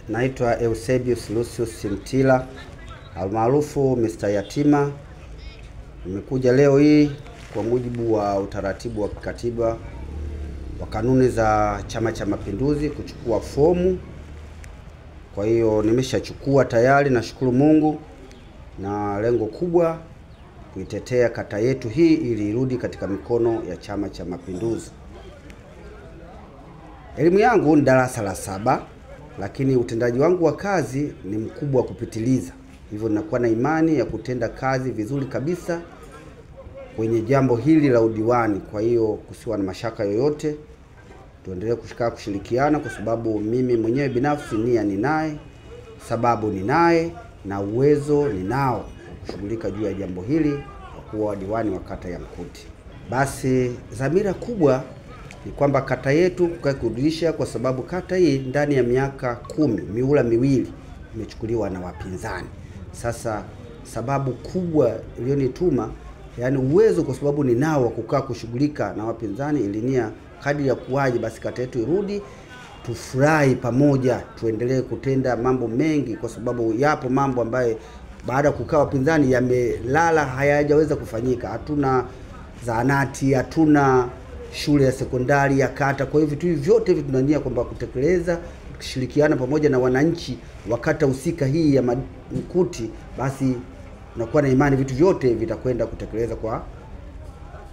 Naitwa Eusebius Lucius Mtila almaarufu Mr. Yatima. Nimekuja leo hii kwa mujibu wa utaratibu wa kikatiba wa kanuni za Chama cha Mapinduzi kuchukua fomu. Kwa hiyo nimeshachukua tayari, nashukuru Mungu, na lengo kubwa kuitetea kata yetu hii ili irudi katika mikono ya Chama cha Mapinduzi. Elimu yangu ni darasa la 7, lakini utendaji wangu wa kazi ni mkubwa kupitiliza. Hivyo ninakuwa na imani ya kutenda kazi vizuri kabisa kwenye jambo hili la udiwani. Kwa hiyo kusiwa na mashaka yoyote, tuendelee kushirikiana kwa sababu mimi mwenyewe binafsi nia ninaye, sababu ninaye, na uwezo ninao kushughulika juu ya jambo hili kwa kuwa diwani wa kata ya Mkuti. Basi dhamira kubwa ni kwamba kata yetu kurudisha, kwa sababu kata hii ndani ya miaka 10, mihula miwili, imechukuliwa na wapinzani. Sasa sababu kubwa iliyonituma, yani uwezo, kwa sababu ninao kukaa kushughulika na wapinzani, ilinia kadri ya kuwaje basi kata yetu irudi, tufurahi pamoja, tuendelee kutenda mambo mengi, kwa sababu yapo mambo ambayo baada ya kukaa wapinzani yamelala, hayajaweza kufanyika. Hatuna zahanati, hatuna shule ya sekondari ya kata. Kwa hiyo vitu hivi vyote hivi tunania kwamba kutekeleza, kushirikiana pamoja na wananchi wa kata husika hii ya Mkuti, basi tunakuwa na imani vitu vyote vitakwenda kutekeleza kwa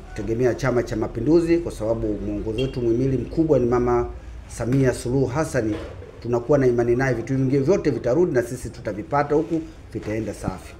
kutegemea Chama cha Mapinduzi, kwa sababu mwongozo wetu muhimili mkubwa ni Mama Samia Suluhu Hassan. Tunakuwa na imani naye vitu vingine vyote vitarudi na sisi tutavipata huku, vitaenda safi.